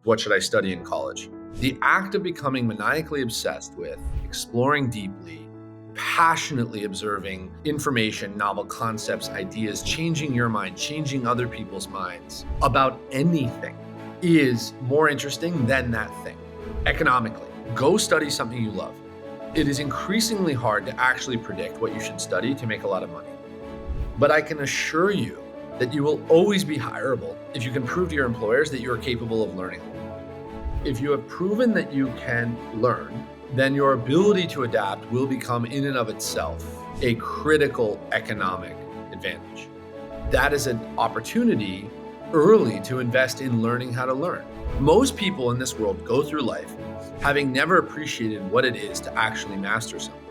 what should I study in college? The act of becoming maniacally obsessed with, exploring deeply, passionately observing information, novel concepts, ideas, changing your mind, changing other people's minds about anything is more interesting than that thing. Economically, go study something you love. It is increasingly hard to actually predict what you should study to make a lot of money. But I can assure you that you will always be hireable if you can prove to your employers that you are capable of learning. If you have proven that you can learn, then your ability to adapt will become in and of itself a critical economic advantage. That is an opportunity early to invest in learning how to learn. Most people in this world go through life having never appreciated what it is to actually master something.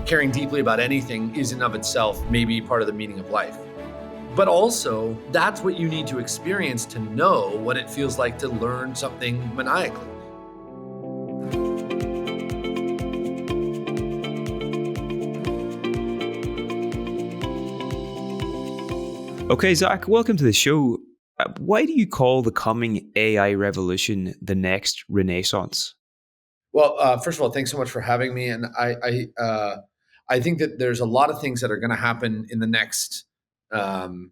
Caring deeply about anything is in and of itself maybe part of the meaning of life. But also, that's what you need to experience to know what it feels like to learn something maniacally. Okay, Zach, welcome to the show. Why do you call the coming AI revolution the next renaissance? Well, first of all, thanks so much for having me. And I think that there's a lot of things that are going to happen in the next, um,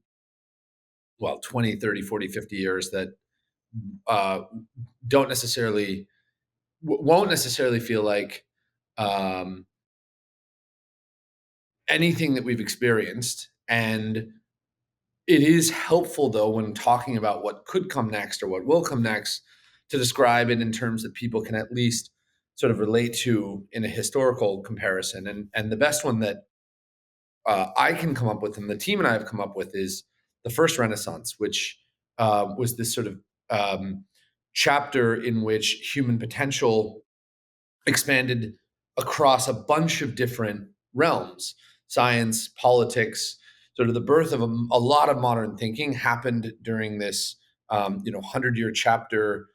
20, 30, 40, 50 years that uh, don't necessarily, won't necessarily feel like um, anything that we've experienced. And it is helpful, though, when talking about what could come next or what will come next, to describe it in terms that people can at least sort of relate to in a historical comparison. And the best one that I can come up with, and the team and I have come up with, is the first Renaissance, which was this sort of chapter in which human potential expanded across a bunch of different realms: science, politics. Sort of the birth of a lot of modern thinking happened during this 100-year chapter.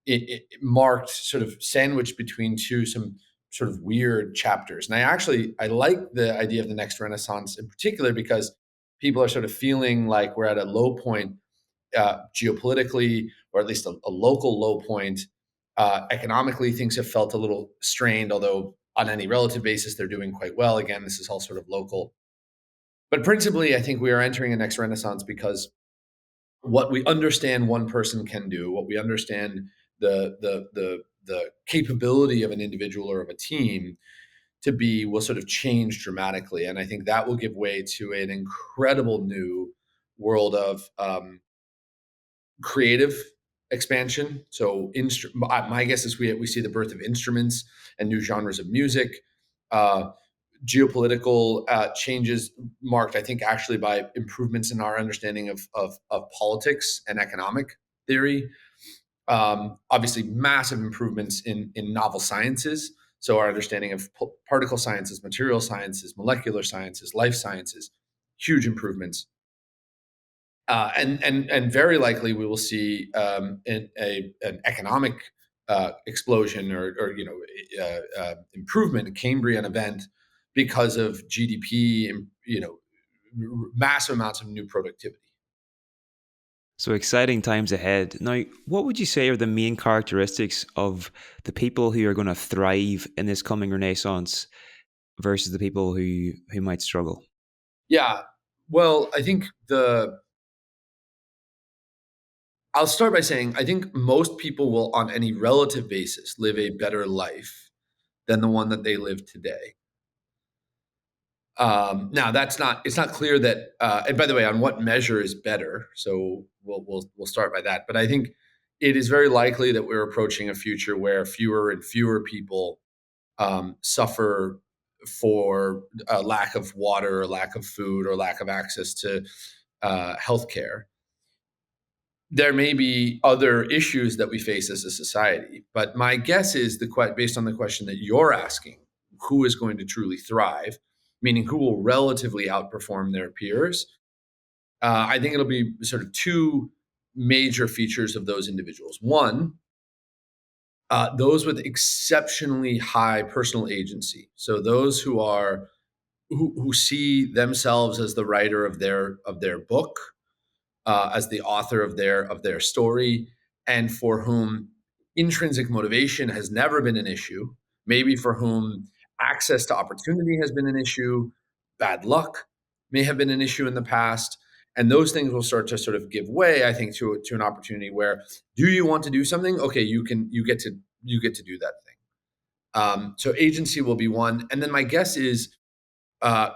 It marked, sort of sandwiched between some sort of weird chapters. And I like the idea of the next Renaissance in particular because people are sort of feeling like we're at a low point geopolitically, or at least a local low point. Economically, things have felt a little strained, although on any relative basis, they're doing quite well. Again, this is all sort of local. But principally, I think we are entering a next Renaissance because what we understand one person can do, what we understand the capability of an individual or of a team to be, will sort of change dramatically. And I think that will give way to an incredible new world of creative expansion. So my guess is we see the birth of instruments and new genres of music. Geopolitical changes marked, I think, actually by improvements in our understanding of politics and economic theory. Obviously, massive improvements in novel sciences. So our understanding of particle sciences, material sciences, molecular sciences, life sciences, huge improvements. And very likely we will see an economic explosion or improvement, a Cambrian event, because of GDP and massive amounts of new productivity. So exciting times ahead. Now, what would you say are the main characteristics of the people who are going to thrive in this coming renaissance versus the people who might struggle? Yeah, well, I think I'll start by saying I think most people will, on any relative basis, live a better life than the one that they live today. Now, it's not clear that, and by the way, on what measure is better. So we'll start by that. But I think it is very likely that we're approaching a future where fewer and fewer people suffer for a lack of water, or lack of food, or lack of access to healthcare. There may be other issues that we face as a society, but my guess is based on the question that you're asking, who is going to truly thrive, meaning who will relatively outperform their peers. I think it'll be sort of two major features of those individuals. One, those with exceptionally high personal agency. So those who see themselves as the writer of their book, as the author of their story, and for whom intrinsic motivation has never been an issue, maybe for whom access to opportunity has been an issue, bad luck may have been an issue in the past. And those things will start to sort of give way, I think, to an opportunity where, do you want to do something? Okay, you get to do that thing. So agency will be one, and then my guess is uh,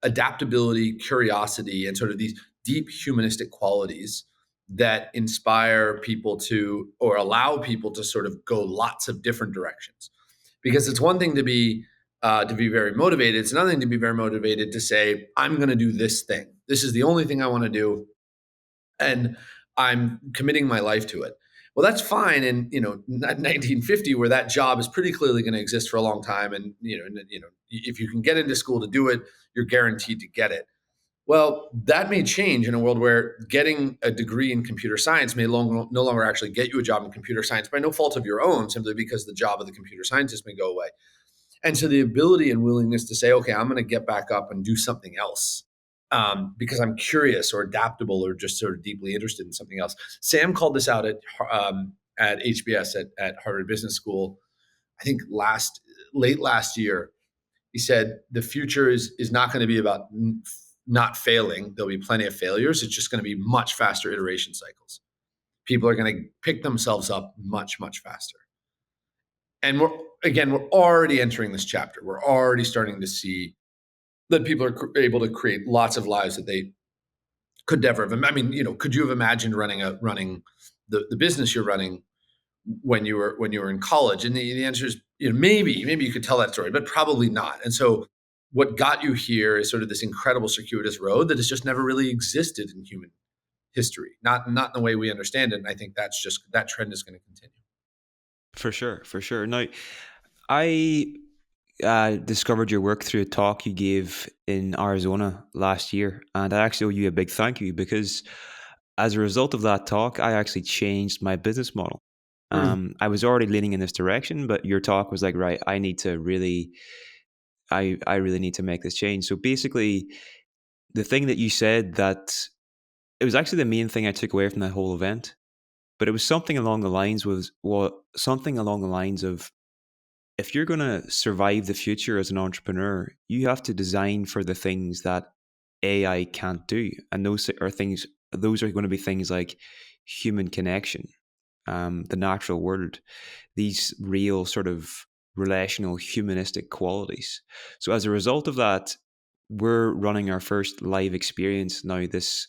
adaptability, curiosity, and sort of these deep humanistic qualities that inspire people to, or allow people to sort of go lots of different directions. Because it's one thing to be very motivated. It's another thing to be very motivated to say, I'm going to do this thing. This is the only thing I want to do, and I'm committing my life to it. Well, that's fine in 1950, where that job is pretty clearly going to exist for a long time, and if you can get into school to do it, you're guaranteed to get it. Well, that may change in a world where getting a degree in computer science may no longer actually get you a job in computer science by no fault of your own, simply because the job of the computer scientist may go away. And so the ability and willingness to say, okay, I'm going to get back up and do something else, because I'm curious or adaptable or just sort of deeply interested in something else. Sam called this out at HBS at Harvard Business School, I think late last year. He said the future is not going to be about not failing. There'll be plenty of failures. It's just going to be much faster iteration cycles. People are going to pick themselves up much, much faster. And we're already entering this chapter. We're already starting to see that people are able to create lots of lives that they could never have. I mean, could you have imagined running the business you're running when you were in college? And the answer is, maybe you could tell that story, but probably not. And so what got you here is sort of this incredible circuitous road that has just never really existed in human history, not in the way we understand it. And I think that trend is going to continue. For sure, for sure. Now, I discovered your work through a talk you gave in Arizona last year, and I actually owe you a big thank you because as a result of that talk, I actually changed my business model. Mm. I was already leaning in this direction, but your talk was like, right, I really need to make this change. So basically, the thing that you said, that it was actually the main thing I took away from that whole event, but it was something along the lines of, if you're going to survive the future as an entrepreneur, you have to design for the things that AI can't do. And those are going to be things like human connection, the natural world, these real sort of relational humanistic qualities. So as a result of that, we're running our first live experience now this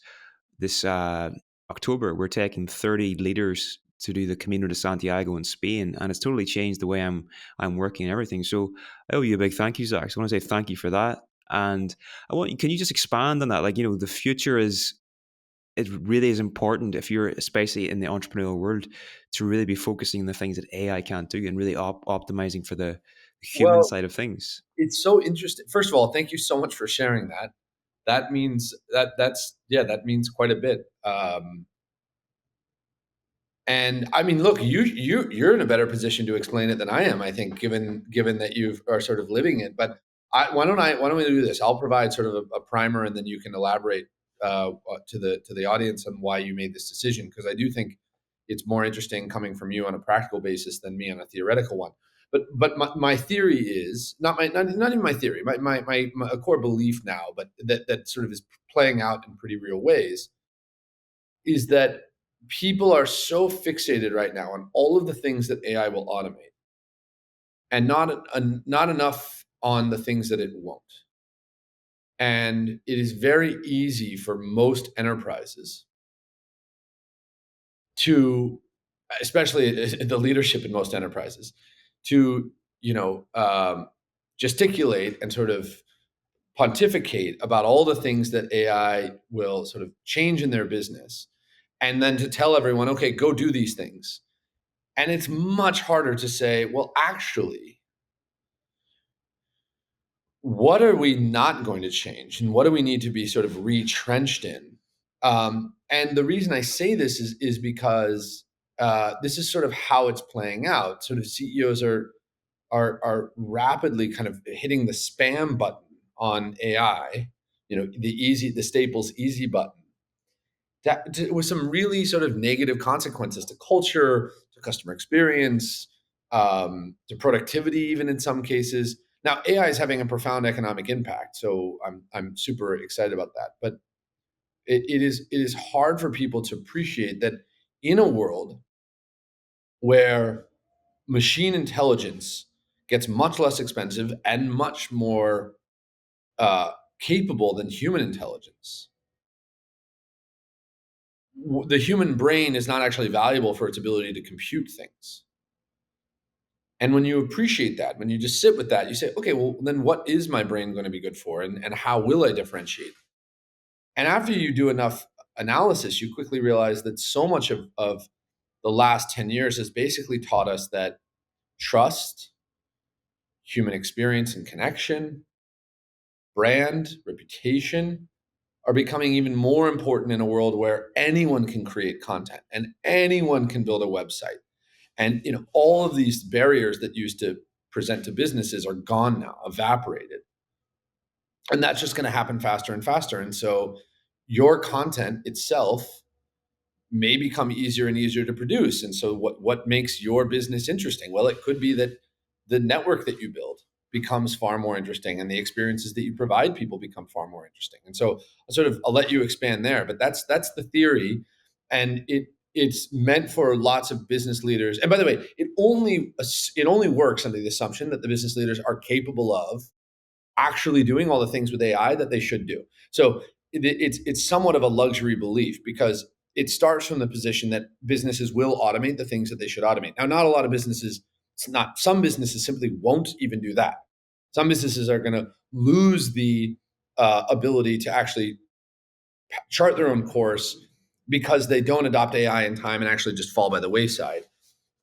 October. We're taking 30 leaders to do the Camino de Santiago in Spain, and it's totally changed the way I'm working and everything. So I owe you a big thank you, Zach. So I want to say thank you for that. And can you just expand on that? Like, the future it really is important, if you're especially in the entrepreneurial world, to really be focusing on the things that AI can't do and really optimizing for the human Well, side of things. it's so interesting. First of all, thank you so much for sharing that. That means that means quite a bit. And I mean, look, you're in a better position to explain it than I am, I think, given that you are sort of living it. But why don't we do this? I'll provide sort of a primer, and then you can elaborate to the audience on why you made this decision, because I do think it's more interesting coming from you on a practical basis than me on a theoretical one. But my theory is not even my theory, my a core belief now, but that sort of is playing out in pretty real ways, is that people are so fixated right now on all of the things that AI will automate, and not enough on the things that it won't. And it is very easy for most enterprises to, especially the leadership in most enterprises, to gesticulate and sort of pontificate about all the things that AI will sort of change in their business, and then to tell everyone, okay, go do these things. And it's much harder to say, well, actually, what are we not going to change? And what do we need to be sort of retrenched in? And the reason I say this is because this is sort of how it's playing out. Sort of CEOs are rapidly kind of hitting the spam button on AI, the Staples easy button, with some really sort of negative consequences to culture, to customer experience, to productivity, even in some cases. Now, AI is having a profound economic impact, so I'm super excited about that. But it is hard for people to appreciate that in a world where machine intelligence gets much less expensive and much more capable than human intelligence, the human brain is not actually valuable for its ability to compute things. And when you appreciate that, when you just sit with that, you say, okay, well, then what is my brain going to be good for? And how will I differentiate? And after you do enough analysis, you quickly realize that so much of the last 10 years has basically taught us that trust, human experience and connection, brand, reputation are becoming even more important in a world where anyone can create content and anyone can build a website. And all of these barriers that used to present to businesses are gone now, evaporated. And that's just going to happen faster and faster. And so your content itself may become easier and easier to produce. And so what makes your business interesting? Well, it could be that the network that you build becomes far more interesting and the experiences that you provide people become far more interesting. And so I'll let you expand there, but that's the theory. And it's meant for lots of business leaders. And by the way, it only works under the assumption that the business leaders are capable of actually doing all the things with AI that they should do. So it's somewhat of a luxury belief because it starts from the position that businesses will automate the things that they should automate. Now, not a lot of businesses, it's not, some businesses simply won't even do that. Some businesses are going to lose the ability to actually chart their own course because they don't adopt AI in time and actually just fall by the wayside.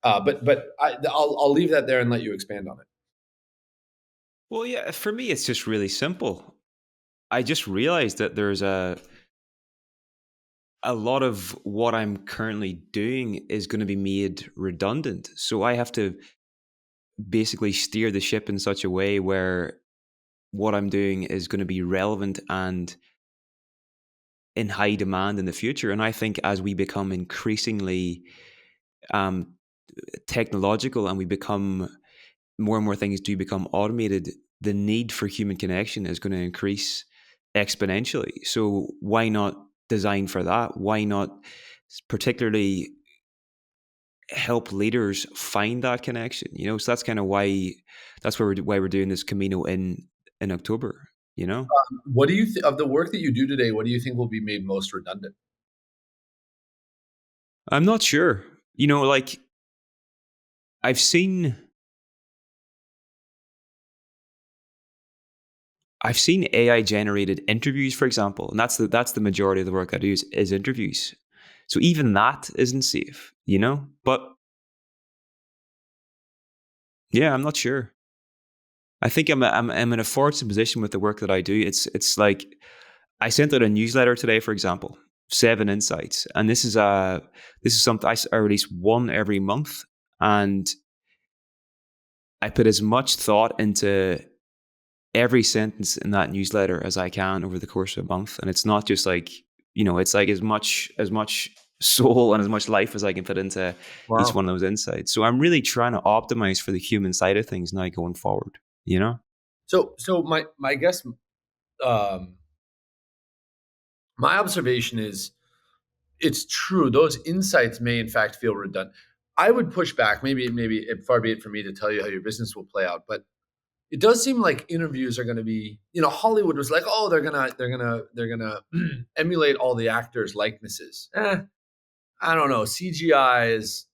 I'll leave that there and let you expand on it. Well, yeah, for me, it's just really simple. I just realized that there's a lot of what I'm currently doing is going to be made redundant. So I have to basically steer the ship in such a way where what I'm doing is going to be relevant and in high demand in the future. And I think as we become increasingly um, technological and we become more and more things do become automated, the need for human connection is going to increase exponentially. So why not design for that? Why not particularly help leaders find that connection? So that's kind of why we're doing this Camino in October. What do you of the work that you do today? What do you think will be made most redundant? I'm not sure. Like I've seen I've seen AI generated interviews, for example, and that's the majority of the work I do is interviews. So even that isn't safe. But yeah, I'm not sure. I think I'm in a fortunate position with the work that I do. It's like I sent out a newsletter today, for example, 7 insights, and this is something I release one every month, and I put as much thought into every sentence in that newsletter as I can over the course of a month. And it's not just like, it's like as much soul and as much life as I can put into each Wow. one of those insights. So I'm really trying to optimize for the human side of things now going forward, you know? So my guess, um, my observation is it's true. Those insights may in fact feel redundant. I would push back. Maybe far be it for me to tell you how your business will play out, but it does seem like interviews are going to be. Hollywood was like, oh, they're gonna emulate all the actors' likenesses. I don't know. CGI is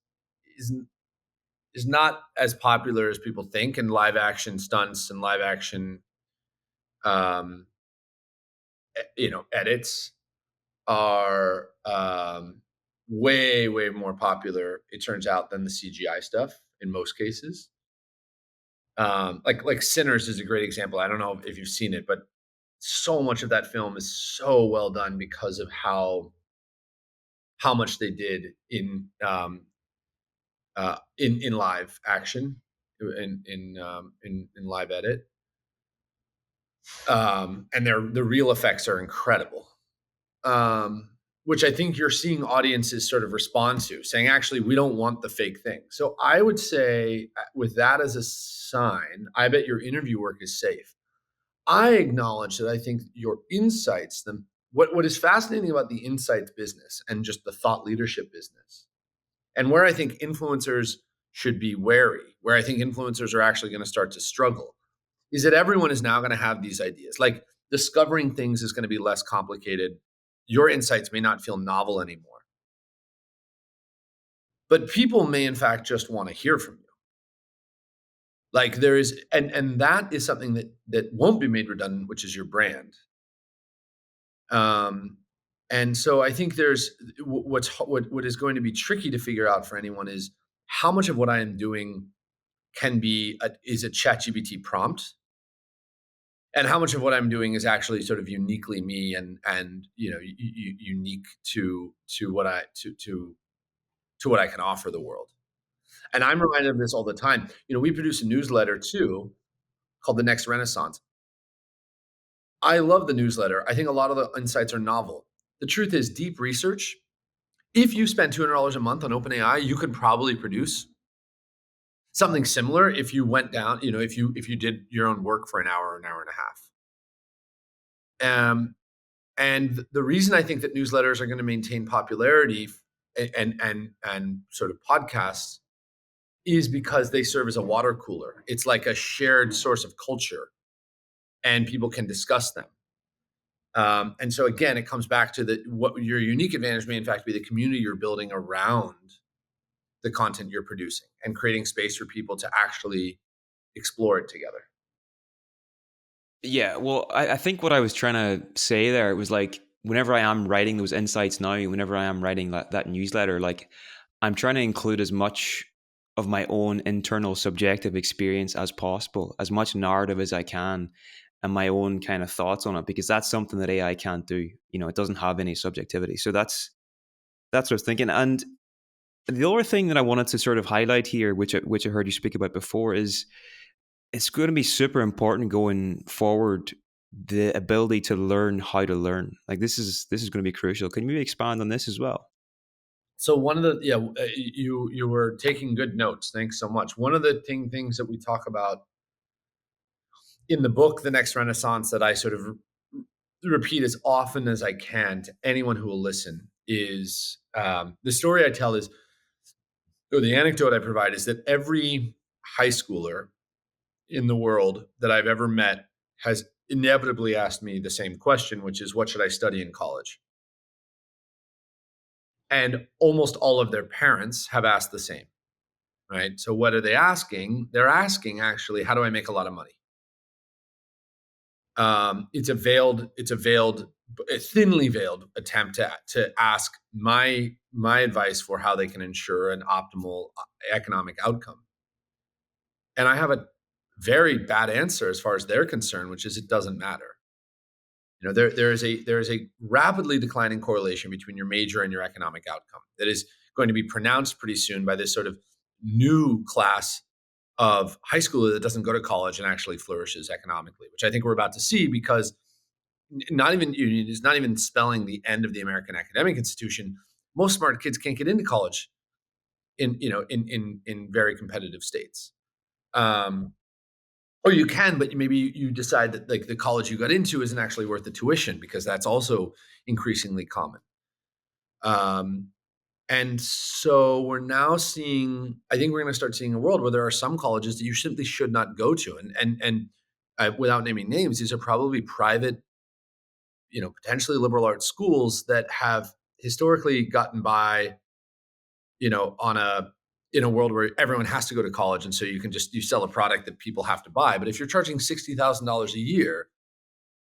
is not as popular as people think, and live action stunts and live action, um, edits are way way more popular. It turns out than the CGI stuff in most cases. Like Sinners is a great example. I don't know if you've seen it, but so much of that film is so well done because of how much they did in live action, in live edit, and the real effects are incredible. Um, which I think you're seeing audiences sort of respond to, saying, actually, we don't want the fake thing. So I would say, with that as a sign, I bet your interview work is safe. I acknowledge that I think your insights, what is fascinating about the insights business and just the thought leadership business, and where I think influencers should be wary, where I think influencers are actually going to start to struggle, is that everyone is now going to have these ideas. Like, discovering things is going to be less complicated. Your insights may not feel novel anymore, but people may in fact just want to hear from you. Like, there is, and that is something that won't be made redundant, which is your brand. Um, and so I think there's what is going to be tricky to figure out for anyone is how much of what I am doing can be is a ChatGPT prompt, and how much of what I'm doing is actually sort of uniquely me, and unique to what to what I can offer the world. And I'm reminded of this all the time. We produce a newsletter too called The Next Renaissance. I love the newsletter. I think a lot of the insights are novel. The truth is, deep research, if you spend $200 a month on OpenAI, you could probably produce something similar if you went down, if you did your own work for an hour and a half. And the reason I think that newsletters are going to maintain popularity, and sort of podcasts, is because they serve as a water cooler. It's like a shared source of culture, and people can discuss them. And so again, it comes back to what your unique advantage may in fact be the community you're building around the content you're producing, and creating space for people to actually explore it together. Yeah, well, I think what I was trying to say there was like, whenever I am writing those insights now, whenever I am writing that newsletter, like, I'm trying to include as much of my own internal subjective experience as possible, as much narrative as I can, and my own kind of thoughts on it, because that's something that AI can't do. It doesn't have any subjectivity. So that's what I was thinking. And the other thing that I wanted to sort of highlight here, which I heard you speak about before, is it's going to be super important going forward, the ability to learn how to learn. Like, this is going to be crucial. Can you maybe expand on this as well? So one of the you were taking good notes. Thanks so much. One of the things that we talk about in the book, The Next Renaissance, that I sort of repeat as often as I can to anyone who will listen, is the story I tell is, or the anecdote I provide, is that every high schooler in the world that I've ever met has inevitably asked me the same question, which is, what should I study in college? And almost all of their parents have asked the same, right? So what are they asking? They're asking, actually, how do I make a lot of money? It's a thinly veiled attempt to ask my advice for how they can ensure an optimal economic outcome. And I have a very bad answer as far as they're concerned, which is, it doesn't matter. There is a rapidly declining correlation between your major and your economic outcome that is going to be pronounced pretty soon by this sort of new class of high schooler that doesn't go to college and actually flourishes economically, which I think we're about to see, because not even is not even spelling the end of the American academic institution. Most smart kids can't get into college in very competitive states. Um, or you can, but maybe you decide that, like, the college you got into isn't actually worth the tuition, because that's also increasingly common. Um, and so we're now seeing, I think we're going to start seeing a world where there are some colleges that you simply should not go to. And without naming names, these are probably private, potentially liberal arts schools that have historically gotten by, on in a world where everyone has to go to college, and so you sell a product that people have to buy. But if you're charging $60,000 a year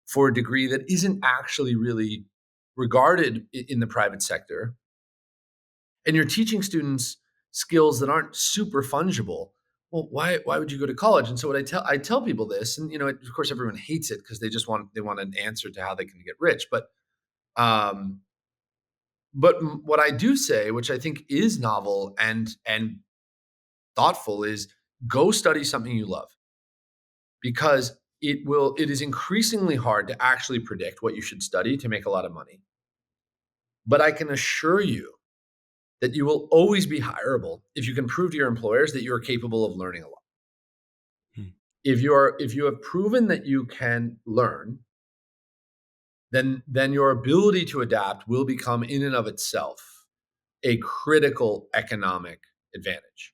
for a degree that isn't actually really regarded in the private sector, and you're teaching students skills that aren't super fungible, well, why would you go to college? And so what I tell people this, and of course everyone hates it because they want an answer to how they can get rich. Um, what I do say, which I think is novel and thoughtful, is go study something you love, because it is increasingly hard to actually predict what you should study to make a lot of money. But I can assure you that you will always be hireable if you can prove to your employers that you are capable of learning a lot. Hmm. If you have proven that you can learn, then your ability to adapt will become in and of itself a critical economic advantage.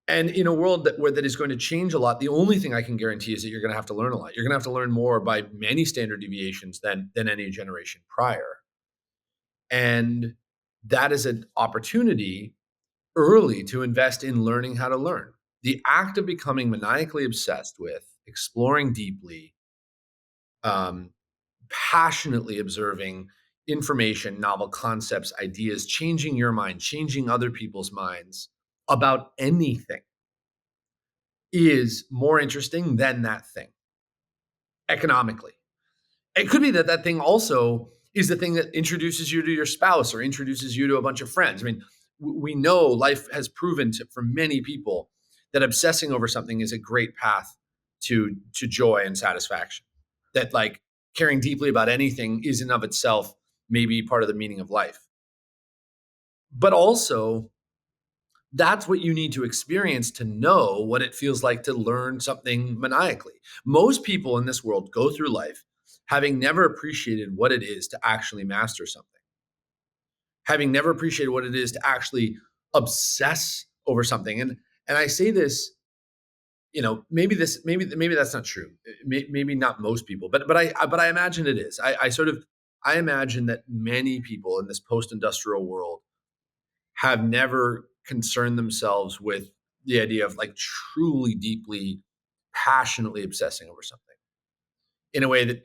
And in a world that is going to change a lot, the only thing I can guarantee is that you're going to have to learn a lot. You're going to have to learn more by many standard deviations than any generation prior. And that is an opportunity early to invest in learning how to learn. The act of becoming maniacally obsessed with exploring deeply, um, passionately observing information, novel concepts, ideas, changing your mind, changing other people's minds about anything is more interesting than that thing economically. It could be that that thing also is the thing that introduces you to your spouse or introduces you to a bunch of friends. I mean, we know life has proven for many people that obsessing over something is a great path to joy and satisfaction. That like caring deeply about anything is in of itself maybe part of the meaning of life. But also that's what you need to experience to know what it feels like to learn something maniacally. Most people in this world go through life having never appreciated what it is to actually master something, having never appreciated what it is to actually obsess over something. And I say this, maybe that's not true. Maybe not most people, but I imagine it is. I imagine that many people in this post-industrial world have never concerned themselves with the idea of like truly deeply passionately obsessing over something in a way that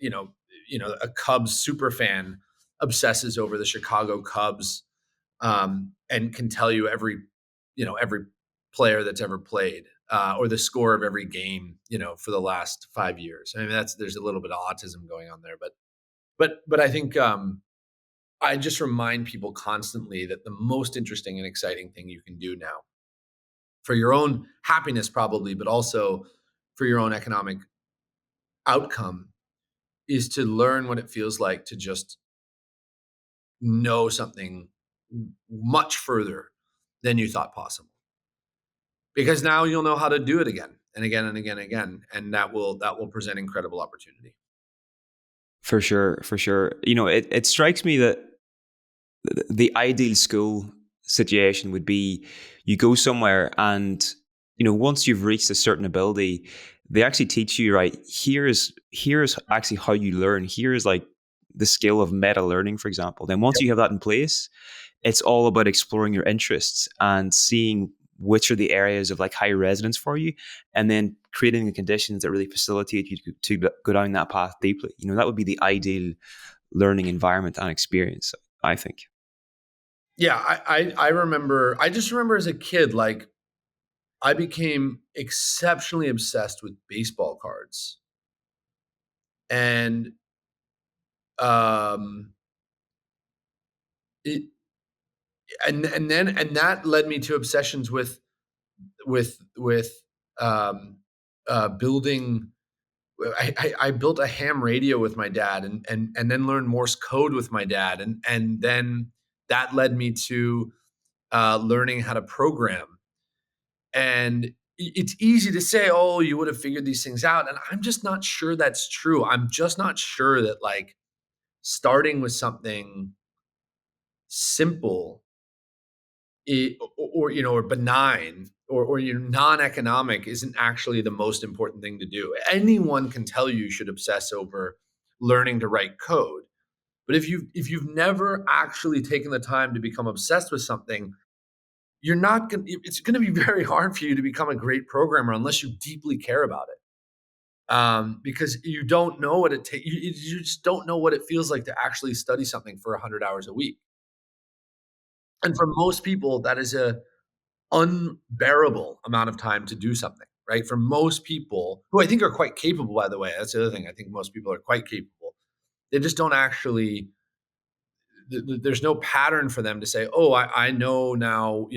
a Cubs super fan obsesses over the Chicago Cubs, and can tell you every player that's ever played, or the score of every game for the last 5 years. I mean, there's a little bit of autism going on there, but I think I just remind people constantly that the most interesting and exciting thing you can do now for your own happiness, probably, but also for your own economic outcome, is to learn what it feels like to just know something much further than you thought possible. Because now you'll know how to do it again and again and again and again, and that will present incredible opportunity. For sure, for sure. It strikes me that the ideal school situation would be you go somewhere and once you've reached a certain ability, they actually teach you, right, here's actually how you learn. Here's like the skill of meta learning, for example. Then once you have that in place, it's all about exploring your interests and seeing which are the areas of like high resonance for you, and then creating the conditions that really facilitate you to go down that path deeply. That would be the ideal learning environment and experience, I think. Yeah, I remember. I just remember as a kid, like I became exceptionally obsessed with baseball cards, and um, it, and that led me to obsessions with um, building. I built a ham radio with my dad, and then learned Morse code with my dad, and then that led me to learning how to program. And it's easy to say, "Oh, you would have figured these things out," and I'm just not sure that's true. I'm just not sure that like starting with something simple, or benign, or non-economic isn't actually the most important thing to do. Anyone can tell you should obsess over learning to write code, but if you've never actually taken the time to become obsessed with something, you're not going it's going to be very hard for you to become a great programmer unless you deeply care about it. Because you don't know what it takes. You just don't know what it feels like to actually study something for 100 hours a week. And for most people, that is a unbearable amount of time to do something, right? For most people, who I think are quite capable, by the way, that's the other thing. I think most people are quite capable. They just don't actually, there's no pattern for them to say, oh, I know now,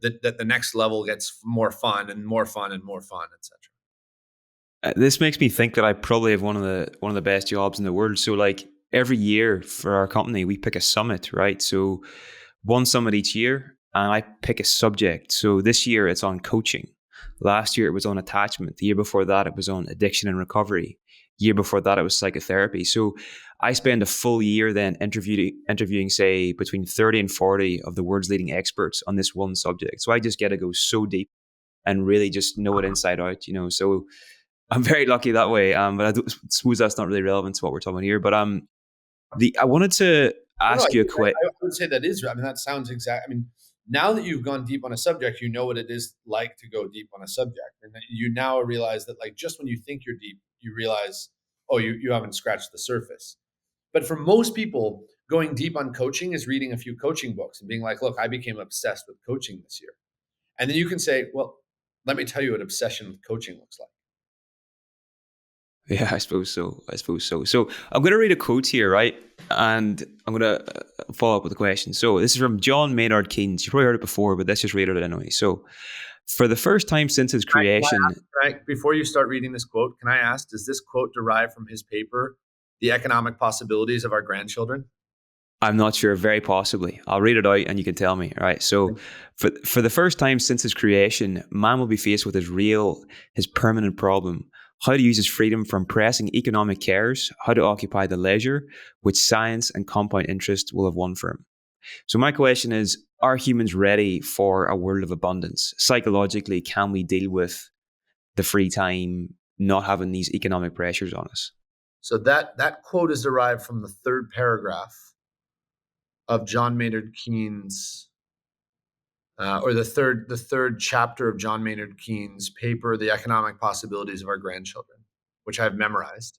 that the next level gets more fun and more fun and more fun, etc. This makes me think that I probably have one of the best jobs in the world. So, like, every year for our company, we pick a summit, right? So one summit each year, and I pick a subject. So this year it's on coaching. Last year it was on attachment. The year before that it was on addiction and recovery. Year before that it was psychotherapy. So I spend a full year then interviewing, say, between 30 and 40 of the world's leading experts on this one subject. So I just get to go so deep and really just know it inside out, you know. So I'm very lucky that way. But suppose that's not really relevant to what we're talking about here. But the I wanted to No, no, ask you a I would say that is. I mean, that sounds exact. I mean, now that you've gone deep on a subject, you know what it is like to go deep on a subject, and that you now realize that, like, just when you think you're deep, you realize, oh, you haven't scratched the surface. But for most people, going deep on coaching is reading a few coaching books and being like, look, I became obsessed with coaching this year, and then you can say, well, let me tell you what obsession with coaching looks like. Yeah, I suppose so. I suppose so. So I'm going to read a quote here, right? And I'm going to follow up with a question. So this is from John Maynard Keynes. You've probably heard it before, but let's just read it anyway. So for the first time since its creation, Before you start reading this quote, can I ask, does this quote derive from his paper, The Economic Possibilities of Our Grandchildren? I'm not sure, very possibly. I'll read it out and you can tell me. All right. So for the first time since its creation, man will be faced with his permanent problem: how to use his freedom from pressing economic cares, how to occupy the leisure which science and compound interest will have won for him. So my question is, are humans ready for a world of abundance? Psychologically, can we deal with the free time, not having these economic pressures on us? So that quote is derived from the third paragraph of John Maynard Keynes, or the third chapter of John Maynard Keynes' paper, "The Economic Possibilities of Our Grandchildren," which I've memorized,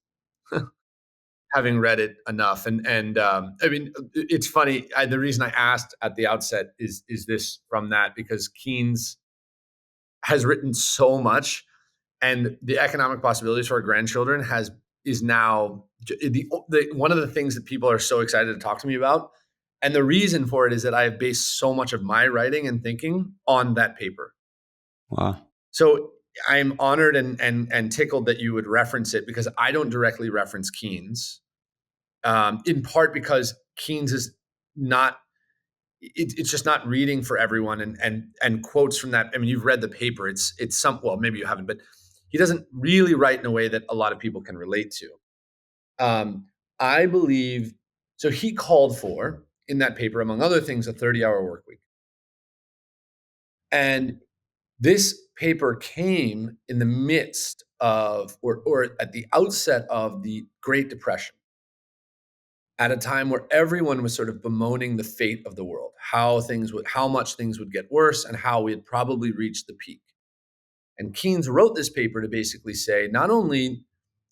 having read it enough. And I mean, it's funny. The reason I asked at the outset is this from that, because Keynes has written so much, and the economic possibilities for our grandchildren has is now one of the things that people are so excited to talk to me about. And the reason for it is that I have based so much of my writing and thinking on that paper. Wow. So I'm honored and tickled that you would reference it, because I don't directly reference Keynes, in part because Keynes is not. It's just not reading for everyone, and quotes from that. I mean, you've read the paper. It's some. Well, maybe you haven't, but he doesn't really write in a way that a lot of people can relate to. I believe so. He called for, in that paper, among other things, a 30-hour work week, and this paper came in the midst of, or at the outset of, the Great Depression, at a time where everyone was sort of bemoaning the fate of the world, how much things would get worse, and how we had probably reached the peak. And Keynes wrote this paper to basically say, not only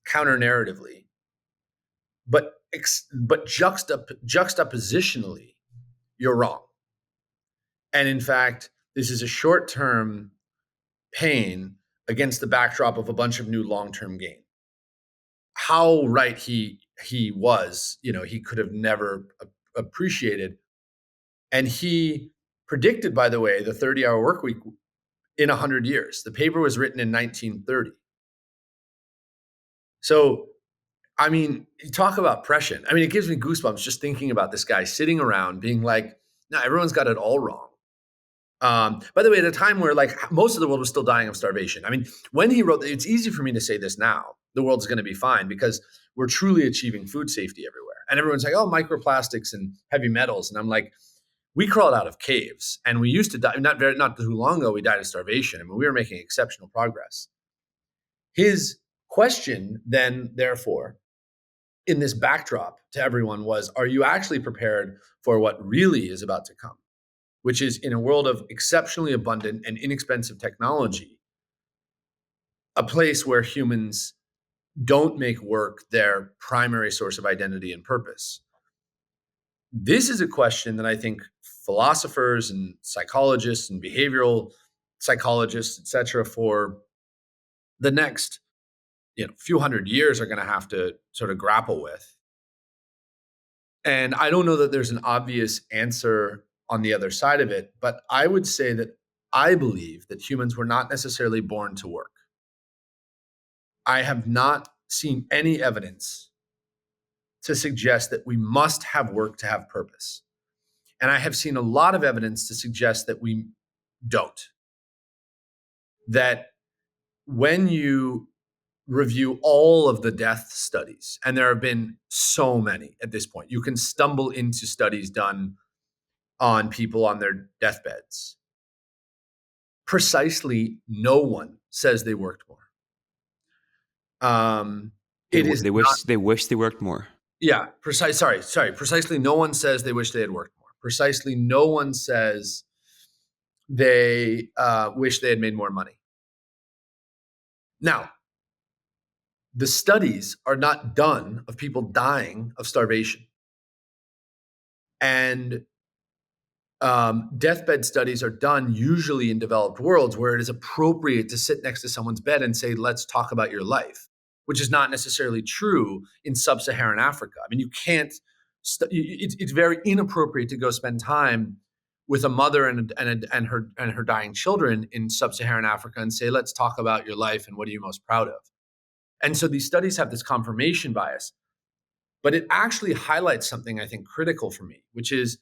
counter narratively, but juxtapositionally, you're wrong. And in fact, this is a short term pain against the backdrop of a bunch of new long term gain. How right he was, he could have never appreciated. And he predicted, by the way, the 30-hour work week in 100 years. The paper was written in 1930. So, I mean, you talk about prescient. I mean, it gives me goosebumps just thinking about this guy sitting around being like, no, everyone's got it all wrong. By the way, at a time where, like, most of the world was still dying of starvation. I mean, when he wrote, it's easy for me to say this now, the world's going to be fine, because we're truly achieving food safety everywhere. And everyone's like, oh, microplastics and heavy metals. And I'm like, we crawled out of caves, and we used to die, not too long ago, we died of starvation. I mean, we were making exceptional progress. His question then, therefore, in this backdrop to everyone was, are you actually prepared for what really is about to come? Which is, in a world of exceptionally abundant and inexpensive technology, a place where humans don't make work their primary source of identity and purpose. This is a question that I think philosophers and psychologists and behavioral psychologists, et cetera, for the next few hundred years are going to have to sort of grapple with. And I don't know that there's an obvious answer on the other side of it, but I would say that I believe that humans were not necessarily born to work. I have not seen any evidence to suggest that we must have work to have purpose. And I have seen a lot of evidence to suggest that we don't. That when you review all of the death studies, and there have been so many at this point, you can stumble into studies done on people on their deathbeds. Precisely, no one says they worked more. It is not. They wish they worked more. Yeah, sorry. Precisely, no one says they wish they had worked more. Precisely, no one says they wish they had made more money. Now, the studies are not done of people dying of starvation. And deathbed studies are done usually in developed worlds where it is appropriate to sit next to someone's bed and say, let's talk about your life, which is not necessarily true in sub-Saharan Africa. I mean, you can't, it's very inappropriate to go spend time with a mother and her dying children in sub-Saharan Africa and say, let's talk about your life and what are you most proud of? And so these studies have this confirmation bias, but it actually highlights something I think critical for me, which is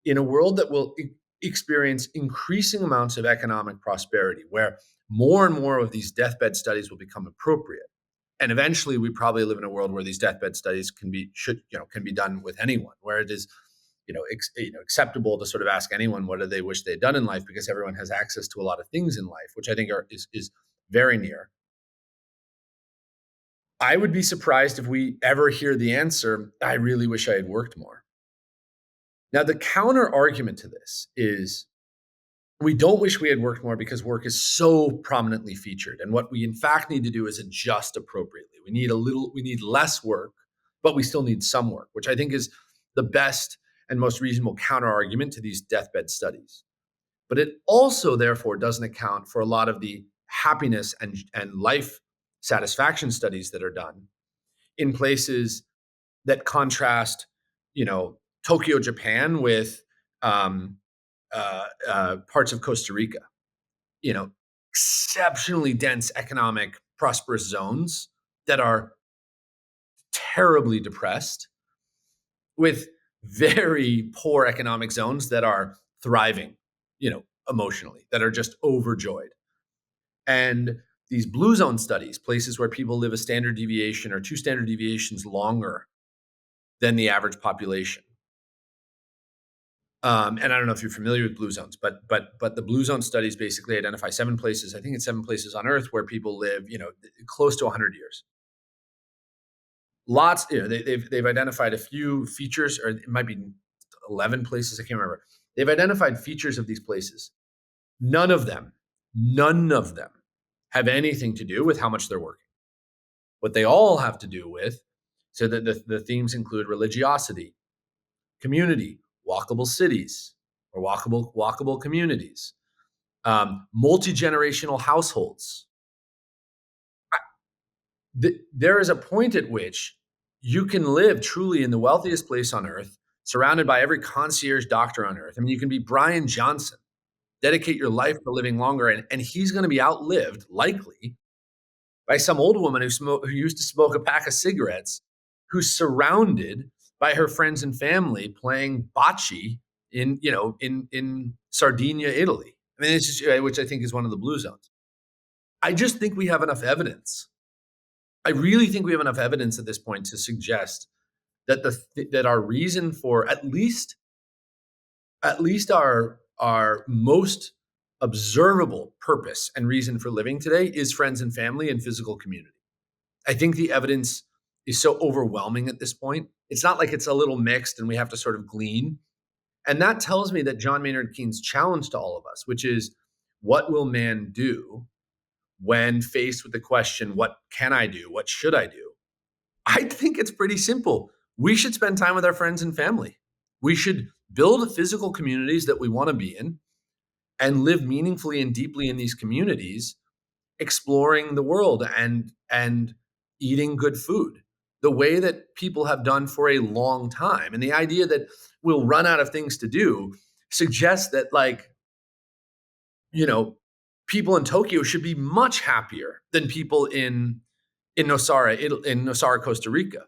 in a world that will experience increasing amounts of economic prosperity, where more and more of these deathbed studies will become appropriate. And eventually we probably live in a world where these deathbed studies can be done with anyone, where it is acceptable to sort of ask anyone what do they wish they had done in life, because everyone has access to a lot of things in life, which I think is very near. I would be surprised if we ever hear the answer, I really wish I had worked more. Now, the counter argument to this is we don't wish we had worked more because work is so prominently featured. And what we in fact need to do is adjust appropriately. We need less work, but we still need some work, which I think is the best and most reasonable counter argument to these deathbed studies. But it also, therefore, doesn't account for a lot of the happiness and life satisfaction studies that are done in places that contrast, Tokyo, Japan with parts of Costa Rica, exceptionally dense economic prosperous zones that are terribly depressed with very poor economic zones that are thriving, emotionally, that are just overjoyed. And these blue zone studies, places where people live a standard deviation or 2 standard deviations longer than the average population. And I don't know if you're familiar with blue zones, but the blue zone studies basically identify 7 places. I think it's 7 places on Earth where people live, close to 100 years. Lots, they've identified a few features, or it might be 11 places. I can't remember. They've identified features of these places. None of them have anything to do with how much they're working. What they all have to do with, so that the themes include religiosity, community, walkable cities or walkable communities, multi-generational households. There is a point at which you can live truly in the wealthiest place on earth, surrounded by every concierge doctor on earth. I mean, you can be Brian Johnson, dedicate your life to living longer, and he's going to be outlived, likely, by some old woman who used to smoke a pack of cigarettes, who's surrounded by her friends and family playing bocce in Sardinia, Italy. I mean, it's just, which I think is one of the blue zones. I just think we have enough evidence. I really think we have enough evidence at this point to suggest that that our reason for at least our most observable purpose and reason for living today is friends and family and physical community. I think the evidence is so overwhelming at this point. It's not like it's a little mixed and we have to sort of glean. And that tells me that John Maynard Keynes' challenge to all of us, which is, what will man do when faced with the question, what can I do? What should I do? I think it's pretty simple. We should spend time with our friends and family. We should build physical communities that we want to be in and live meaningfully and deeply in these communities, exploring the world and eating good food the way that people have done for a long time. And the idea that we'll run out of things to do suggests that, people in Tokyo should be much happier than people in Nosara, Costa Rica.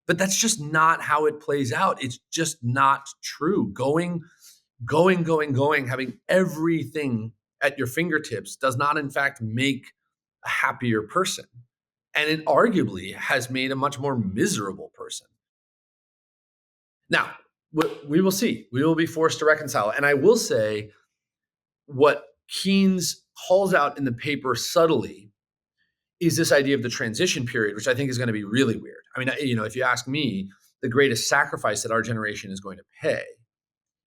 But that's just not how it plays out. It's just not true. Going, having everything at your fingertips does not, in fact, make a happier person. And it arguably has made a much more miserable person. Now, we will see. We will be forced to reconcile. And I will say what Keynes calls out in the paper subtly is this idea of the transition period, which I think is going to be really weird. I mean, if you ask me, the greatest sacrifice that our generation is going to pay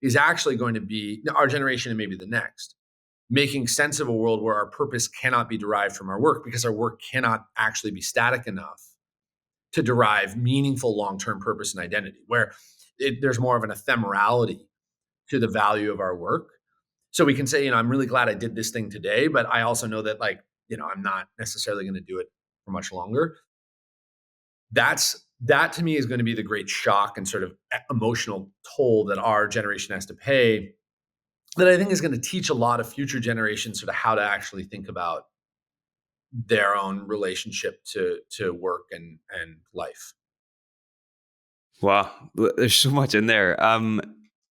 is actually going to be our generation and maybe the next, making sense of a world where our purpose cannot be derived from our work because our work cannot actually be static enough to derive meaningful long-term purpose and identity, where there's more of an ephemerality to the value of our work. So we can say, I'm really glad I did this thing today, but I also know that I'm not necessarily going to do it for much longer. That to me is going to be the great shock and sort of emotional toll that our generation has to pay, that I think is going to teach a lot of future generations sort of how to actually think about their own relationship to work and life. Wow, there's so much in there.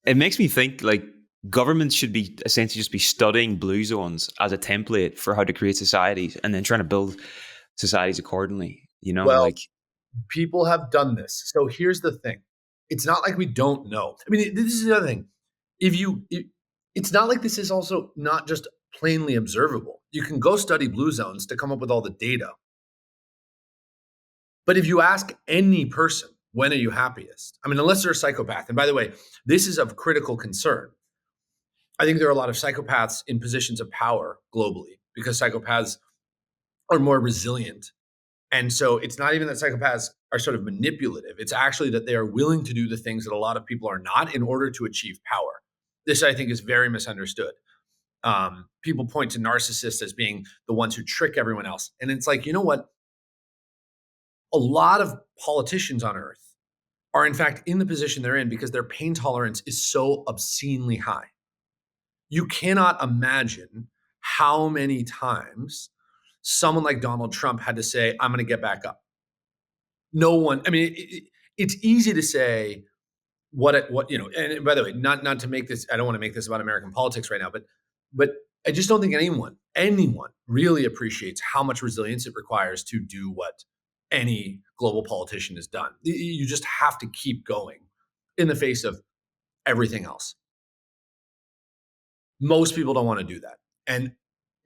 It makes me think like governments should be essentially just be studying blue zones as a template for how to create societies, and then trying to build societies accordingly. Well, Like, people have done this. So here's the thing. It's not like we don't know. I mean, this is the other thing. It's not like this is also not just plainly observable. You can go study blue zones to come up with all the data. But if you ask any person, when are you happiest? I mean, unless they're a psychopath. And by the way, this is of critical concern. I think there are a lot of psychopaths in positions of power globally because psychopaths are more resilient. And so it's not even that psychopaths are sort of manipulative. It's actually that they are willing to do the things that a lot of people are not in order to achieve power. This, I think, is very misunderstood. People point to narcissists as being the ones who trick everyone else. And it's like, you know what? A lot of politicians on earth are, in fact, in the position they're in because their pain tolerance is so obscenely high. You cannot imagine how many times someone like Donald Trump had to say, I'm going to get back up. No one, I mean, it's easy to say and by the way, not to make this, I don't want to make this about American politics right now, but I just don't think anyone really appreciates how much resilience it requires to do what any global politician has done. You just have to keep going in the face of everything else. Most people don't want to do that. And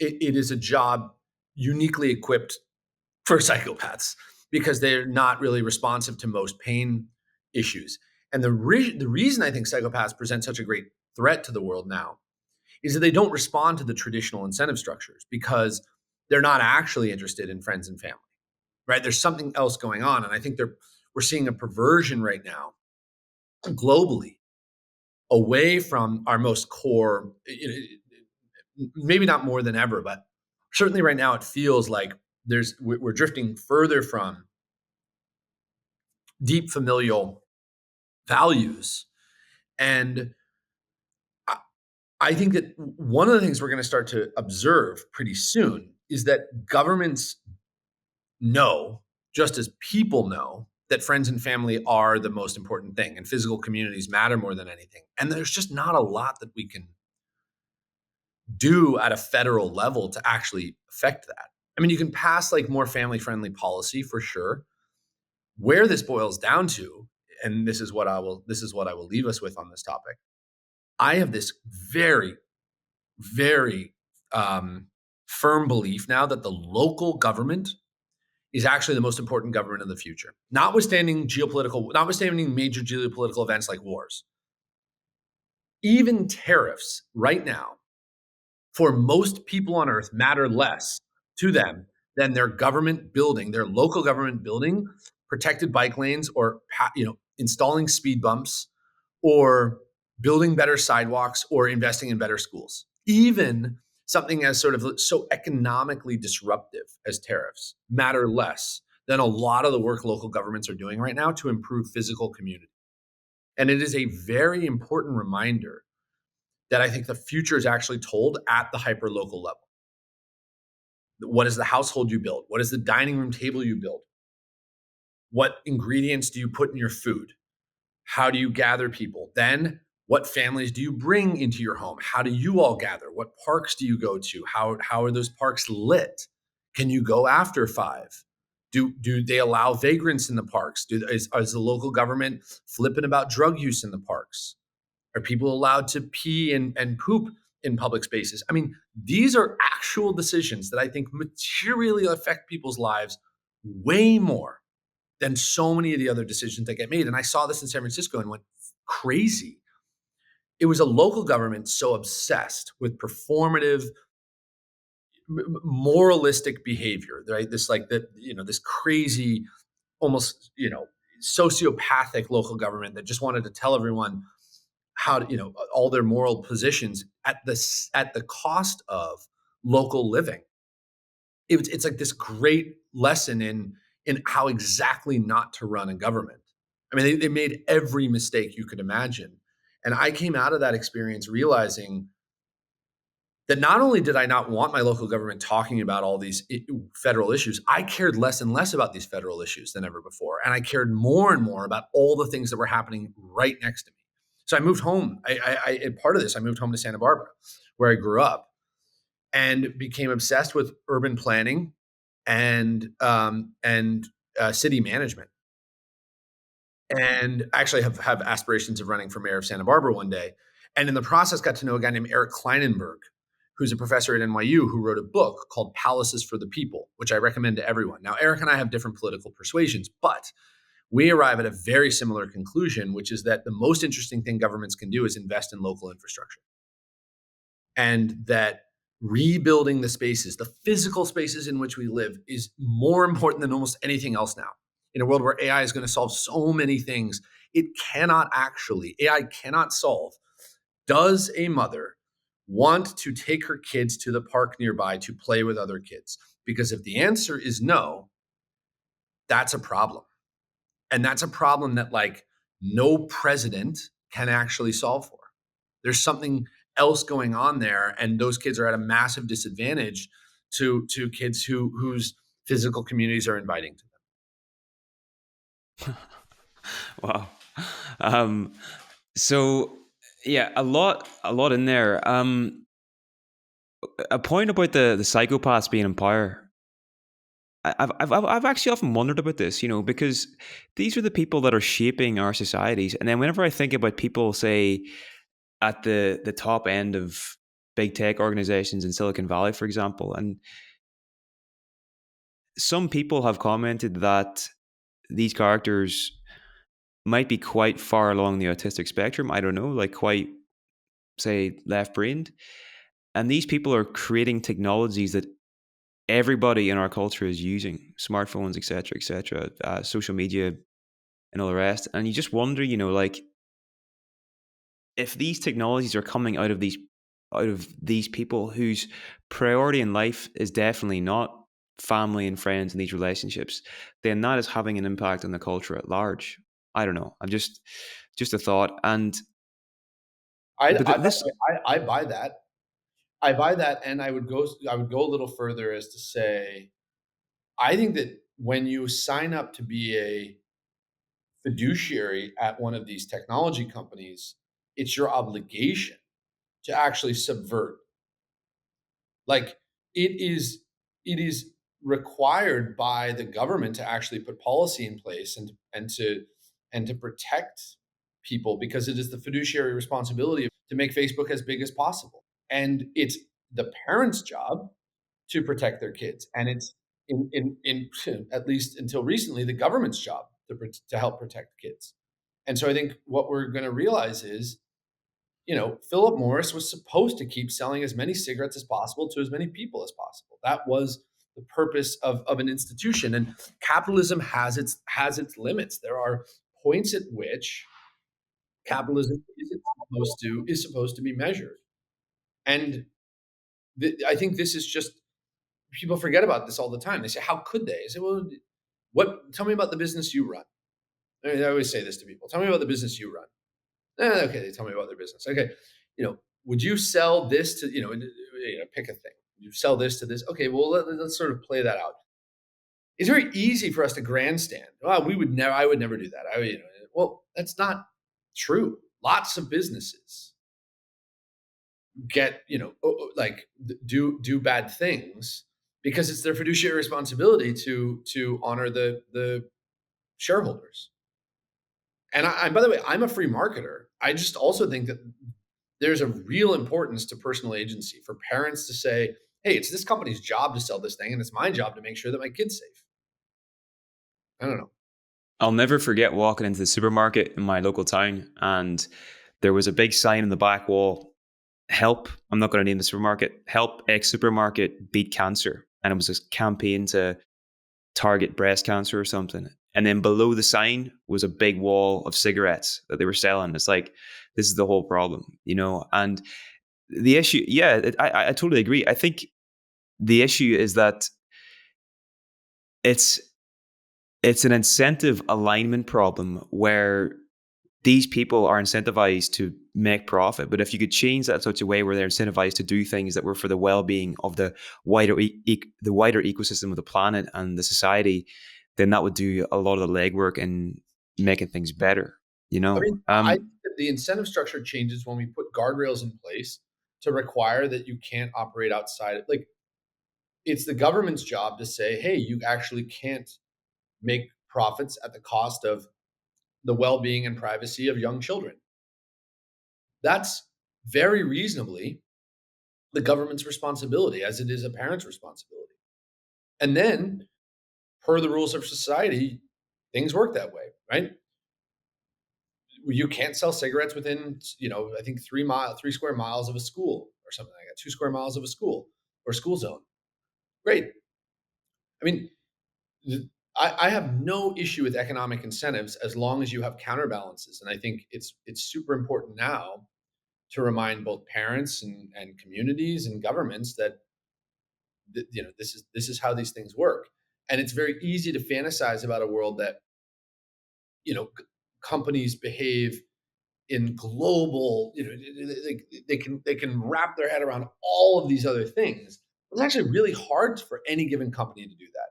it is a job uniquely equipped for psychopaths because they're not really responsive to most pain issues. And the reason I think psychopaths present such a great threat to the world now is that they don't respond to the traditional incentive structures because they're not actually interested in friends and family, right? There's something else going on. And I think we're seeing a perversion right now globally away from our most core, maybe not more than ever, but certainly right now it feels like we're drifting further from deep familial values. And I think that one of the things we're going to start to observe pretty soon is that governments know, just as people know, that friends and family are the most important thing and physical communities matter more than anything. And there's just not a lot that we can do at a federal level to actually affect that. I mean, you can pass like more family friendly policy for sure. Where this boils down to, and this is what I will leave us with on this topic. I have this very, very firm belief now that the local government is actually the most important government of the future. Notwithstanding major geopolitical events like wars. Even tariffs right now for most people on earth matter less to them than their local government building protected bike lanes or installing speed bumps or building better sidewalks or investing in better schools. Even something as sort of so economically disruptive as tariffs matter less than a lot of the work local governments are doing right now to improve physical community. And it is a very important reminder that I think the future is actually told at the hyper-local level. What is the household you build? What is the dining room table you build? What ingredients do you put in your food? How do you gather people? Then what families do you bring into your home? How do you all gather? What parks do you go to? How are those parks lit? Can you go after 5? Do they allow vagrants in the parks? Is the local government flippant about drug use in the parks? Are people allowed to pee and poop in public spaces? I mean, these are actual decisions that I think materially affect people's lives way more than so many of the other decisions that get made. And I saw this in San Francisco and went crazy. It was a local government so obsessed with performative, moralistic behavior, right? This like that, this crazy, almost, sociopathic local government that just wanted to tell everyone how to, all their moral positions at the cost of local living. It's like this great lesson in how exactly not to run a government. I mean, they made every mistake you could imagine. And I came out of that experience realizing that not only did I not want my local government talking about all these federal issues, I cared less and less about these federal issues than ever before. And I cared more and more about all the things that were happening right next to me. So I moved home. Part of this, I moved home to Santa Barbara, where I grew up, and became obsessed with urban planning and city management. And actually have aspirations of running for mayor of Santa Barbara one day. And in the process, got to know a guy named Eric Kleinenberg, who's a professor at NYU, who wrote a book called Palaces for the People, which I recommend to everyone. Now, Eric and I have different political persuasions, but we arrive at a very similar conclusion, which is that the most interesting thing governments can do is invest in local infrastructure. And that rebuilding the spaces, the physical spaces in which we live, is more important than almost anything else now. In a world where AI is going to solve so many things, AI cannot solve. Does a mother want to take her kids to the park nearby to play with other kids? Because if the answer is no, that's a problem. And that's a problem that like no president can actually solve for. There's something else going on there, and those kids are at a massive disadvantage to kids whose physical communities are inviting to Wow. Um, so yeah, a lot in there. A point about the psychopaths being in power. I've actually often wondered about this, because these are the people that are shaping our societies. And then whenever I think about people, say, at the top end of big tech organizations in Silicon Valley, for example, and some people have commented that these characters might be quite far along the autistic spectrum. I don't know, like quite, say, left brained. And these people are creating technologies that everybody in our culture is using, smartphones, etc., social media, and all the rest. And you just wonder, like, if these technologies are coming out of these people whose priority in life is definitely not family and friends and these relationships, then that is having an impact on the culture at large. I don't know. I'm just a thought. And them. but this, I buy that. I buy that, and I would go a little further as to say, I think that when you sign up to be a fiduciary at one of these technology companies, it's your obligation to actually subvert. Like it is required by the government to actually put policy in place and to protect people, because it is the fiduciary responsibility to make Facebook as big as possible. And it's the parents' job to protect their kids. And it's in at least until recently, the government's job to help protect kids. And so I think what we're going to realize is, Philip Morris was supposed to keep selling as many cigarettes as possible to as many people as possible. That was the purpose of an institution. And capitalism has its limits. There are points at which capitalism is supposed to be measured. And I think this is just, people forget about this all the time. They say, "How could they?" I say, "Well, what? Tell me about the business you run." I always say this to people: "Tell me about the business you run." Okay, they tell me about their business. Okay, would you sell this to, pick a thing. You sell this to this. Okay, well, let's sort of play that out. it's very easy for us to grandstand. Well, we would never, I would never do that. Well, that's not true. Lots of businesses get, like do bad things because it's their fiduciary responsibility to honor the shareholders. And by the way, I'm a free marketer. I just also think that there's a real importance to personal agency for parents to say, hey, it's this company's job to sell this thing, and it's my job to make sure that my kid's safe. I don't know. I'll never forget walking into the supermarket in my local town, and there was a big sign on the back wall, help, I'm not going to name the supermarket, help X supermarket beat cancer. And it was this campaign to target breast cancer or something. And then below the sign was a big wall of cigarettes that they were selling. It's like, this is the whole problem, you know? And the issue, yeah, I totally agree. I think the issue is that it's it's an incentive alignment problem where these people are incentivized to make profit. But if you could change that in such a way where they're incentivized to do things that were for the well-being of the the wider ecosystem of the planet and the society, then that would do a lot of the legwork in making things better. You I know, mean, I think that the incentive structure changes when we put guardrails in place to require that you can't operate outside. Like, it's the government's job to say, hey, you actually can't make profits at the cost of the well-being and privacy of young children. That's very reasonably the government's responsibility, as it is a parent's responsibility. And then, per the rules of society, things work that way, right? You can't sell cigarettes within, I think 3 square miles of a school or something like that, 2 square miles of a school or school zone. Great. I mean, I have no issue with economic incentives as long as you have counterbalances. And I think it's super important now to remind both parents and communities and governments that this is how these things work. And it's very easy to fantasize about a world that companies behave in global, they can wrap their head around all of these other things. It's actually really hard for any given company to do that.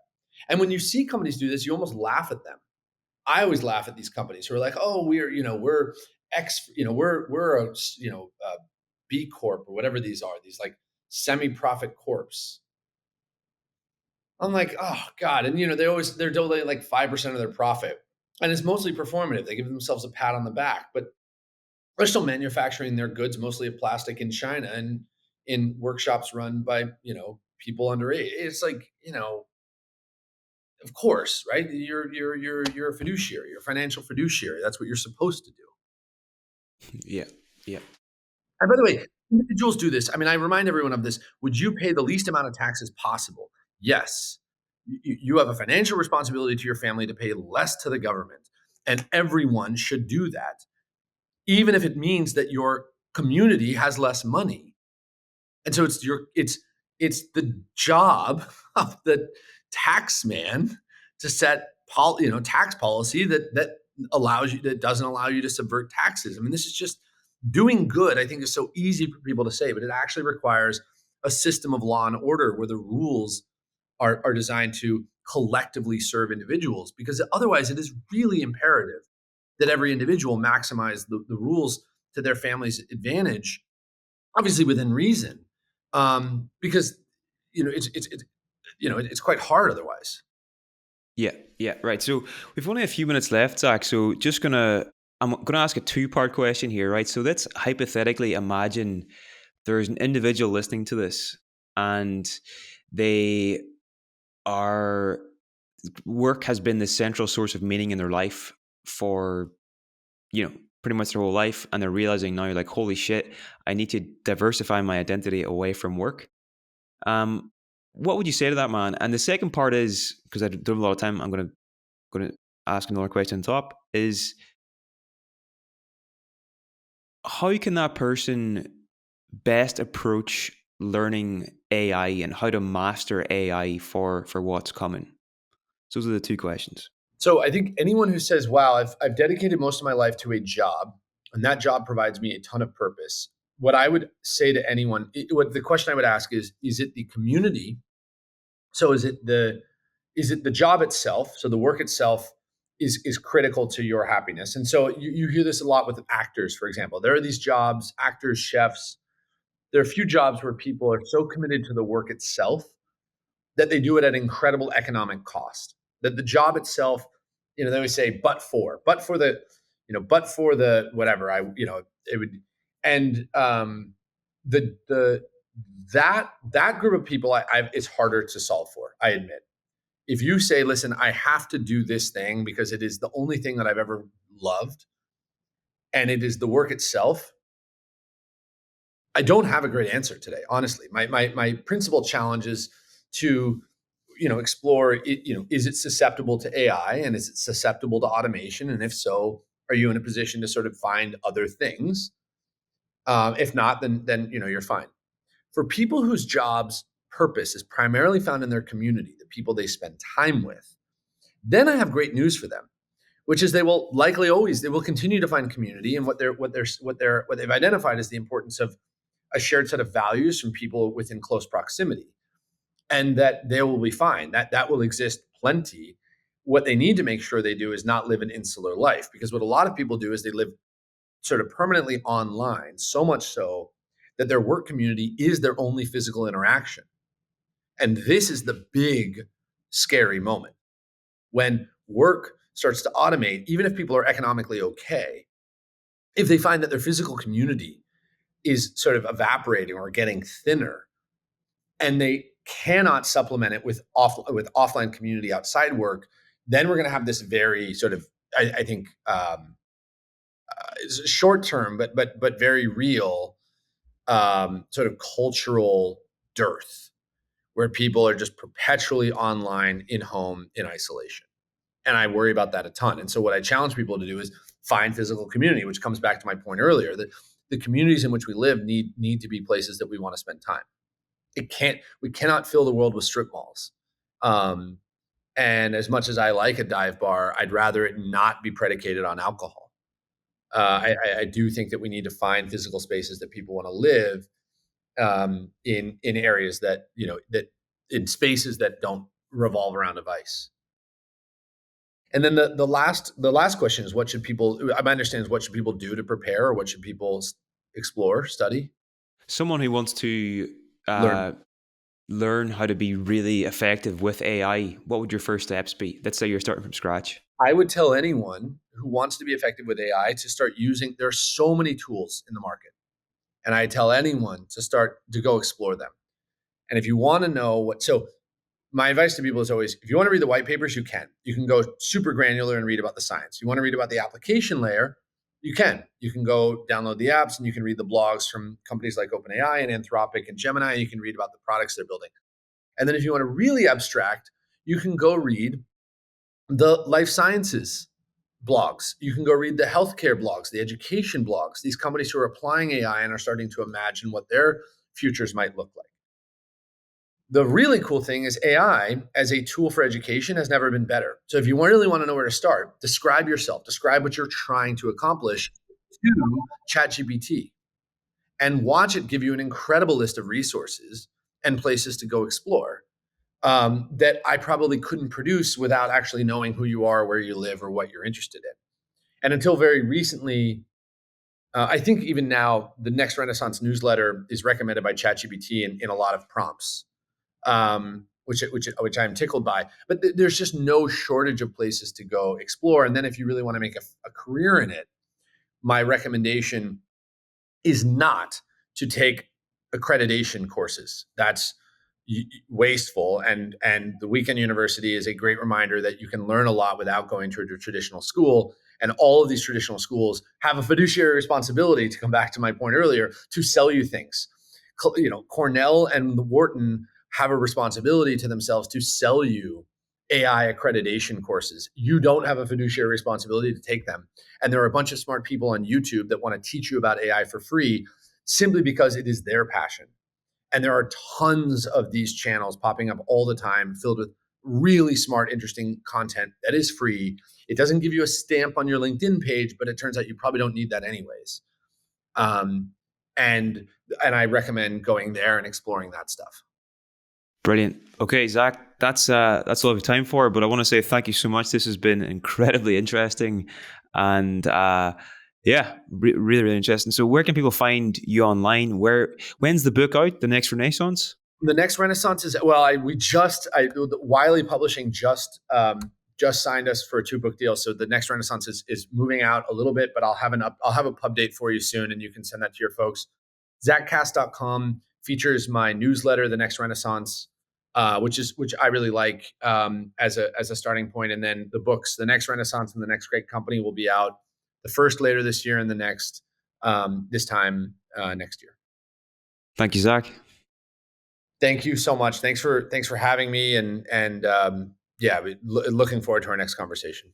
And when you see companies do this, you almost laugh at them. I always laugh at these companies who are like, oh, we're X, we're a B Corp or whatever these are, these like semi-profit corps. I'm like, oh God. And they're donating like 5% of their profit. And it's mostly performative. They give themselves a pat on the back, but they're still manufacturing their goods mostly of plastic in China and in workshops run by, people underage. It's like, of course, right? You're a fiduciary, you're a financial fiduciary. That's what you're supposed to do. yeah, yeah, And by the way, individuals do this. I mean, I remind everyone of this. Would you pay the least amount of taxes possible? Yes. You have a financial responsibility to your family to pay less to the government. And everyone should do that, even if it means that your community has less money. And so it's the job of the tax man to set tax policy that doesn't allow you to subvert taxes. I mean, this is just doing good. I think is so easy for people to say, but it actually requires a system of law and order where the rules are designed to collectively serve individuals, because otherwise it is really imperative that every individual maximize the rules to their family's advantage, obviously within reason, because it's quite hard otherwise. yeah, yeah. Right. So we've only a few minutes left, Zach. So I'm gonna ask a two-part question here, right? So let's hypothetically imagine there's an individual listening to this, and they are work has been the central source of meaning in their life for pretty much their whole life, and they're realizing now, like, holy shit, I need to diversify my identity away from work. um what would you say to that man? And the second part is, because I don't have a lot of time, I'm gonna ask another question on top, is how can that person best approach learning AI and how to master AI for what's coming? So those are the two questions. So I think anyone who says, "Wow, I've dedicated most of my life to a job, and that job provides me a ton of purpose," what I would say to anyone, what the question I would ask is it the community? So is it is it the job itself? So the work itself is critical to your happiness. And so you hear this a lot with actors, for example. There are these jobs, actors, chefs. There are a few jobs where people are so committed to the work itself that they do it at incredible economic cost. That the job itself, they always say, but for the whatever it would, and the that group of people, it's harder to solve for. I admit, if you say, listen, I have to do this thing because it is the only thing that I've ever loved, and it is the work itself, I don't have a great answer today, honestly. My principal challenge is to explore it, is it susceptible to AI, and is it susceptible to automation, and if so, are you in a position to sort of find other things? If not, then you're fine. For people whose jobs purpose is primarily found in their community, the people they spend time with, then I have great news for them, which is they will continue to find community, and what they've identified is the importance of a shared set of values from people within close proximity, and that they will be fine. That will exist plenty. What they need to make sure they do is not live an insular life, because what a lot of people do is they live sort of permanently online, so much so that their work community is their only physical interaction. And this is the big scary moment when work starts to automate, even if people are economically okay, if they find that their physical community is sort of evaporating or getting thinner, and they cannot supplement it with offline community outside work, then we're going to have this very sort of, I think, short term, but very real sort of cultural dearth, where people are just perpetually online, in home, in isolation. And I worry about that a ton. And so what I challenge people to do is find physical community, which comes back to my point earlier, that the communities in which we live need to be places that we want to spend time. We cannot fill the world with strip malls. Um, and as much as I like a dive bar, I'd rather it not be predicated on alcohol. I do think that we need to find physical spaces that people want to live, in areas that in spaces that don't revolve around a device. And then the last question is, what should people? My understanding is, what should people do to prepare, or what should people explore, study, Someone who wants to learn? learn how to be really effective with AI, what would your first steps be? Let's say you're starting from scratch. I would tell anyone who wants to be effective with AI to start using. There are so many tools in the market, and I tell anyone to start to go explore them. And if you want to know my advice to people is always, if you want to read the white papers, you can. You can go super granular and read about the science. You want to read about the application layer, you can. You can go download the apps, and you can read the blogs from companies like OpenAI and Anthropic and Gemini. And you can read about the products they're building. And then if you want to really abstract, you can go read the life sciences blogs. You can go read the healthcare blogs, the education blogs, these companies who are applying AI and are starting to imagine what their futures might look like. The really cool thing is, AI as a tool for education has never been better. So if you really want to know where to start, describe yourself, describe what you're trying to accomplish to ChatGPT, and watch it give you an incredible list of resources and places to go explore, that I probably couldn't produce without actually knowing who you are, where you live, or what you're interested in. And until very recently, I think even now, the Next Renaissance newsletter is recommended by ChatGPT in a lot of prompts, which I'm tickled by. But there's just no shortage of places to go explore. And then if you really want to make a career in it, my recommendation is not to take accreditation courses. That's wasteful. And the weekend university is a great reminder that you can learn a lot without going to a traditional school. And all of these traditional schools have a fiduciary responsibility, to come back to my point earlier, to sell you things. Cornell and the Wharton have a responsibility to themselves to sell you AI accreditation courses. You don't have a fiduciary responsibility to take them. And there are a bunch of smart people on YouTube that want to teach you about AI for free, simply because it is their passion. And there are tons of these channels popping up all the time, filled with really smart, interesting content that is free. It doesn't give you a stamp on your LinkedIn page, but it turns out you probably don't need that anyways. Um, and I recommend going there and exploring that stuff. Brilliant. Okay, Zach, that's all we have time for. But I want to say thank you so much. This has been incredibly interesting, and yeah, really, really interesting. So, where can people find you online? When's the book out? The Next Renaissance. The next Renaissance is, well, Wiley Publishing just signed us for a 2 book deal. So the next Renaissance is moving out a little bit, but I'll have a pub date for you soon, and you can send that to your folks. ZackKass.com features my newsletter, The Next Renaissance, which I really like as a starting point. And then the books, The Next Renaissance and The Next Great Company, will be out the first later this year, and the next this time next year. Thank you, Zach. Thank you so much. Thanks for having me, and yeah, looking forward to our next conversation.